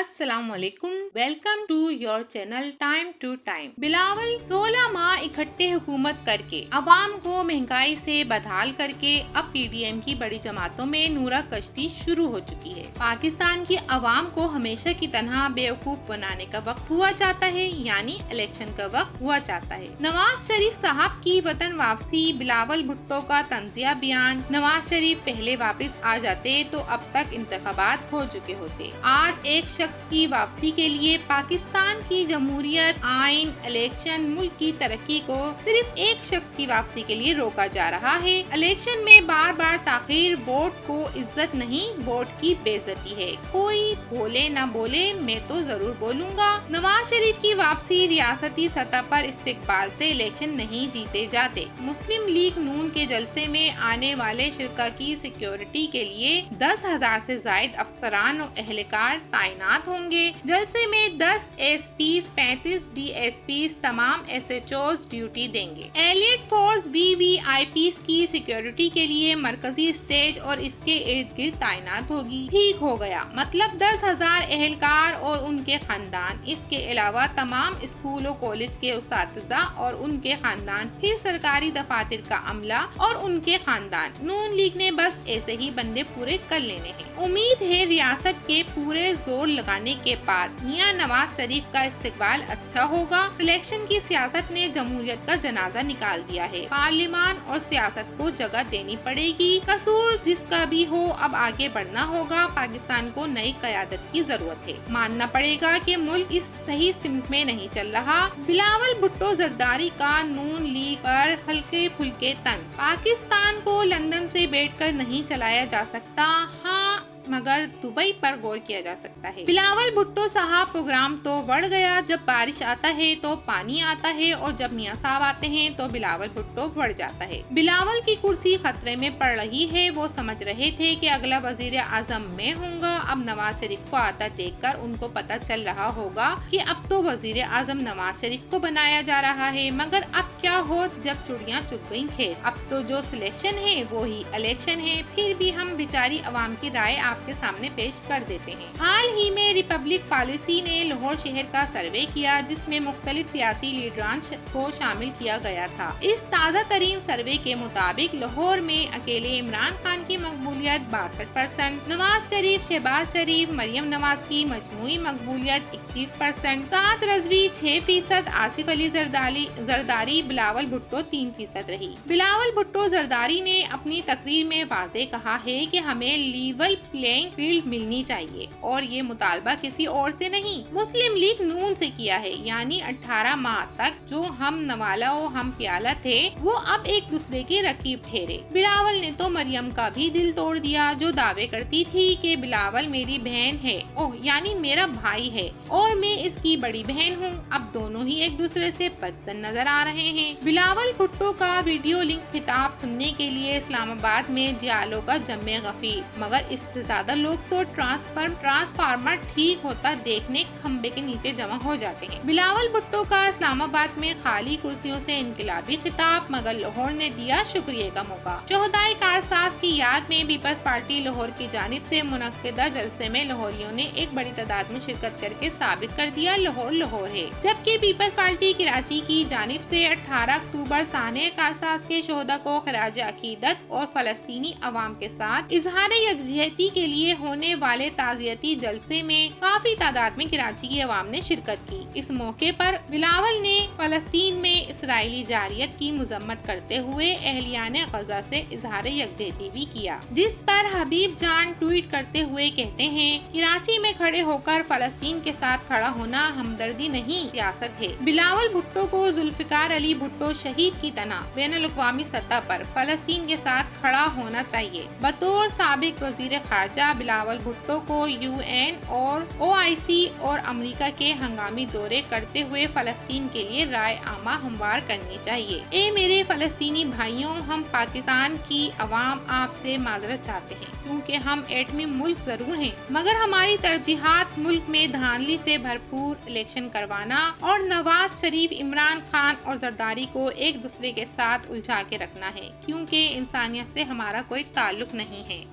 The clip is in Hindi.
अस्सलाम वालेकुम। Welcome to your channel time to time. Bilawal 16 माह इकट्ठे हुकूमत करके अवाम को महंगाई से बदहाल करके अब पीडीएम की बड़ी जमातों में नूरा कश्ती शुरू हो चुकी है। पाकिस्तान की अवाम को हमेशा की तरह बेवकूफ बनाने का वक्त हुआ चाहता है, यानी इलेक्शन का वक्त हुआ चाहता है। नवाज शरीफ साहब की वतन वापसी, बिलावल भुट्टो का तंजिया बयान। नवाज शरीफ पहले वापस आ जाते तो अब तक इंतखाबात हो चुके होते। आज एक शख्स की वापसी के लिए पाकिस्तान की जमहूरियत, आइन, इलेक्शन, मुल्क की तरक्की को सिर्फ एक शख्स की वापसी के लिए रोका जा रहा है। इलेक्शन में बार बार ताखीर वोट को इज्जत नहीं, वोट की बेइज्जती है। कोई बोले न बोले, मैं तो जरूर बोलूँगा। नवाज शरीफ की वापसी रियासती सतह पर इस्तिकबाल से इलेक्शन नहीं जीते जाते। मुस्लिम लीग नून के जलसे में आने वाले शिरका की सिक्योरिटी के लिए 10,000 से जायद अफसरान और एहलकार तैनात होंगे। जलसे में 10 एसपीज, 35 डीएसपीज, तमाम एसएचओज ड्यूटी देंगे। एलियट फोर्स वीवीआईपीज की सिक्योरिटी के लिए मरकजी स्टेज और इसके इर्द गिर्द तैनात होगी। ठीक हो गया, मतलब 10,000 एहलकार और उनके खानदान। इसके अलावा तमाम स्कूलों कॉलेज के उस्तादा और उनके खानदान, फिर सरकारी दफातर का अमला और उनके खानदान। नून लीग ने बस ऐसे ही बंदे पूरे कर लेने हैं। उम्मीद है रियासत के पूरे जोर लगाने के बाद मियां नवाज शरीफ का इस्तिकबाल अच्छा होगा। इलेक्शन की सियासत ने जमहूरियत का जनाजा निकाल दिया है। पार्लियामान और सियासत को जगह देनी पड़ेगी। कसूर जिसका भी हो, अब आगे बढ़ना होगा। पाकिस्तान को नई क़यादत की जरूरत है। मानना पड़ेगा कि मुल्क इस सही सिमत में नहीं चल रहा। बिलावल भुट्टो जरदारी का नून लीग पर हल्के फुल्के तंज। पाकिस्तान को लंदन से बैठकर नहीं चलाया जा सकता, हाँ मगर दुबई पर गौर किया जा सकता है। बिलावल भुट्टो साहब प्रोग्राम तो बढ़ गया। जब बारिश आता है तो पानी आता है और जब मियां साहब आते हैं तो बिलावल भुट्टो बढ़ जाता है। बिलावल की कुर्सी खतरे में पड़ रही है। वो समझ रहे थे कि अगला वजीर आजम मैं होऊंगा। अब नवाज शरीफ को आता देखकर उनको पता चल रहा होगा कि अब तो वजीर आजम नवाज शरीफ को बनाया जा रहा है। मगर अब क्या हो जब चुड़ियां चुग गयी खेत। अब तो जो सिलेक्शन है वो ही इलेक्शन है। फिर भी हम बेचारी अवाम की राय आपके सामने पेश कर देते हैं। हाल ही में रिपब्लिक पॉलिसी ने लाहौर शहर का सर्वे किया, जिसमें मुख्तलिफ सियासी लीडरान को शामिल किया गया था। इस ताज़ा तरीन सर्वे के मुताबिक लाहौर में अकेले इमरान खान की मकबूलियत 62%, नवाज शरीफ, शहबाज शरीफ, मरियम नवाज की मजमूई मकबूलियत 21%, साद रजवी 6%, आसिफ अली जरदारी, बिलावल भुट्टो 3% रही। बिलावल भुट्टो जरदारी ने अपनी तकरीर में वाज़ेह कहा है कि हमें लीवल प्लेइंग फील्ड मिलनी चाहिए और ये मुतालबा किसी और से नहीं, मुस्लिम लीग नून से किया है। यानी 18 माह तक जो हम नवाला और हम प्याला थे वो अब एक दूसरे के रकीब ठहरे। बिलावल ने तो मरियम का भी दिल तोड़ दिया, जो दावे करती थी कि बिलावल मेरी बहन है, ओह यानी मेरा भाई है और मैं इसकी बड़ी बहन हूँ। अब दोनों ही एक दूसरे से बदसन नजर आ रहे हैं। बिलावल भुट्टो का वीडियो लिंक खिताब सुनने के लिए इस्लामाबाद में जियालों का जम्मे गफीर, मगर इससे ज्यादा लोग तो ट्रांसफार्मर ठीक होता देखने खंबे के नीचे जमा हो जाते हैं। बिलावल भुट्टो का इस्लामाबाद में खाली कुर्सियों से इनकलाबी खिताब, मगर लाहौर ने दिया शुक्रिया का मौका। चौहदाई कारसाज की याद में पीपल्स पार्टी लाहौर की जानिब से मुनक्किदा जलसे में लाहौरियों ने एक बड़ी तादाद में शिरकत करके साबित कर दिया लाहौर लाहौर है। जबकि पीपल्स पार्टी कराची की जानिब से 18 अक्टूबर साने कारसाज के शोहदा को खराज अकीदत और फलस्तीनी अवाम के साथ इजहार यकजहती के लिए होने वाले ताजियती जलसे में काफी तादाद में कराची की अवाम ने शिरकत की। इस मौके पर बिलावल ने फलस्तीन में इसराइली जारियत की मजम्मत करते हुए अहलियाने गजा से इजहार यकजहती भी किया, जिस पर हबीब जान ट्वीट करते हुए कहते हैं, कराची में खड़े होकर फलस्तीन के साथ खड़ा होना हमदर्दी नहीं सियासत है। बिलावल भुट्टो को जुल्फिकार अली भुट्टो शहीद की तरह बैनुल-अक़वामी सतह पर फलस्तीन के साथ खड़ा होना चाहिए। बतौर साबिक वजीर खारजा बिलावल भुट्टो को यूएन और ओआईसी और अमेरिका के हंगामी दौरे करते हुए फलस्तीन के लिए राय आमा हमवार करनी चाहिए। ए मेरे फलस्तीनी भाइयों, हम पाकिस्तान की अवाम आपसे माजरत चाहते हैं, क्योंकि हम एटमी मुल्क जरूर हैं, मगर हमारी तरजीहात मुल्क में धांधली से भरपूर इलेक्शन करवाना और नवाज शरीफ, इमरान खान और जरदारी को एक दूसरे के साथ उलझा के रखना है, क्योंकि इंसानियत से हमारा कोई ताल्लुक नहीं है।